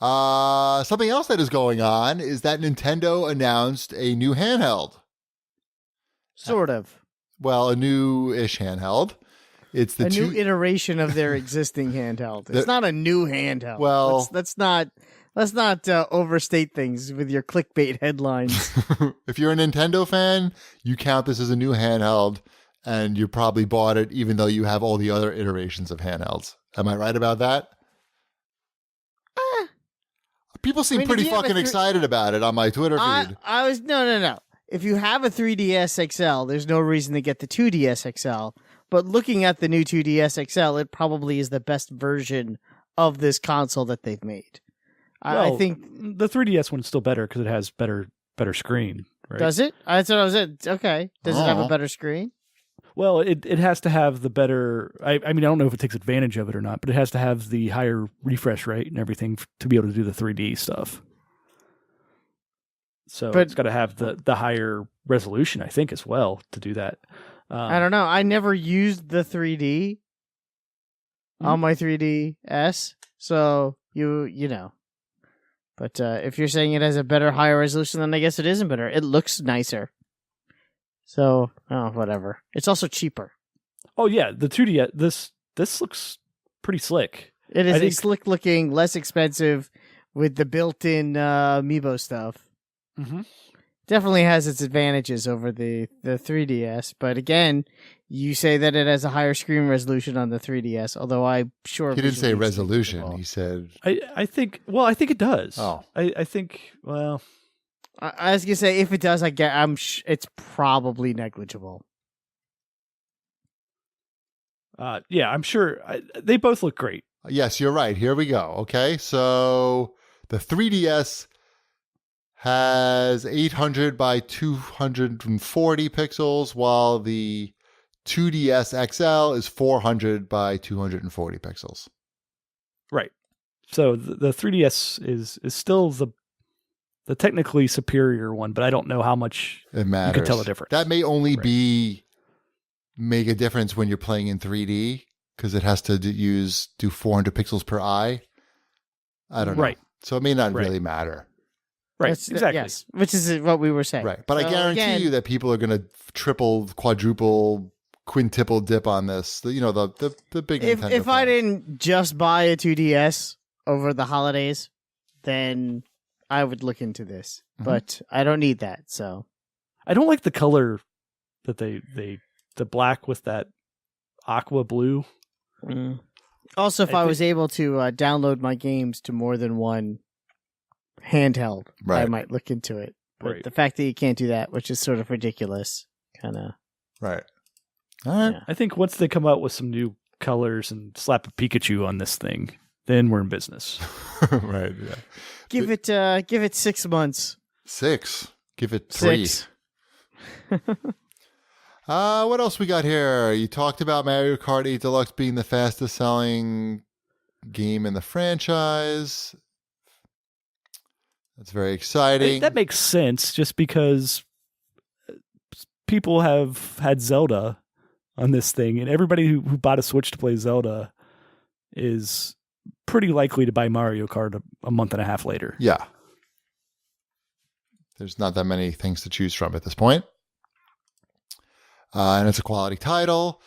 Something else that is going on is that Nintendo announced a new handheld. Sort of. Well, a new-ish handheld. It's the new iteration of their existing handheld. It's not a new handheld. Well, let's not overstate things with your clickbait headlines. If you're a Nintendo fan, you count this as a new handheld, and you probably bought it even though you have all the other iterations of handhelds. Am I right about that? People seem pretty fucking excited about it on my Twitter feed. No. If you have a 3DS XL, there's no reason to get the 2DS XL. But looking at the new 2DS XL, it probably is the best version of this console that they've made. Well, I think the 3DS one's still better because it has better screen. Right? Does it? That's what I was at. Okay. Does it have a better screen? Well, it has to have the better. I mean, I don't know if it takes advantage of it or not, but it has to have the higher refresh rate and everything to be able to do the 3D stuff. So it's got to have the higher resolution, I think, as well to do that. I don't know. I never used the 3D on my 3DS, so you know. But if you're saying it has a better, higher resolution, then I guess it isn't better. It looks nicer. So, whatever. It's also cheaper. Oh yeah, the 2D. This looks pretty slick. It is slick looking, less expensive, with the built-in Amiibo stuff. Mm-hmm. Definitely has its advantages over the 3DS, but again, you say that it has a higher screen resolution on the 3DS, although I'm sure... He didn't say resolution, he said... I think it does. Oh. I think, well... I was going to say, if it does, it's probably negligible. Yeah, I'm sure. They both look great. Yes, you're right. Here we go. Okay, so the 3DS... has 800 by 240 pixels, while the 2DS XL is 400 by 240 pixels. Right. So the 3DS is still the technically superior one, but I don't know how much it matters. You can tell the difference. That may only make a difference when you're playing in 3D, because it has to do 400 pixels per eye. I don't know. Right. So it may not really matter. Right, exactly. Yes, which is what we were saying. Right, but I guarantee you that people are going to triple, quadruple, quintuple dip on this. The big Nintendo If I didn't just buy a 2DS over the holidays, then I would look into this. Mm-hmm. But I don't need that, so. I don't like the color that the black with that aqua blue. Mm. Also, if I was able to download my games to more than one handheld, I might look into it. But the fact that you can't do that, which is sort of ridiculous, kind of. Right. All right. Yeah. I think once they come out with some new colors and slap a Pikachu on this thing, then we're in business. Right. Yeah. Give it 6 months. 6. Give it 3. 6. What else we got here? You talked about Mario Kart 8 Deluxe being the fastest selling game in the franchise. That's very exciting. That makes sense, just because people have had Zelda on this thing, and everybody who bought a Switch to play Zelda is pretty likely to buy Mario Kart a month and a half later. Yeah. There's not that many things to choose from at this point. And it's a quality title.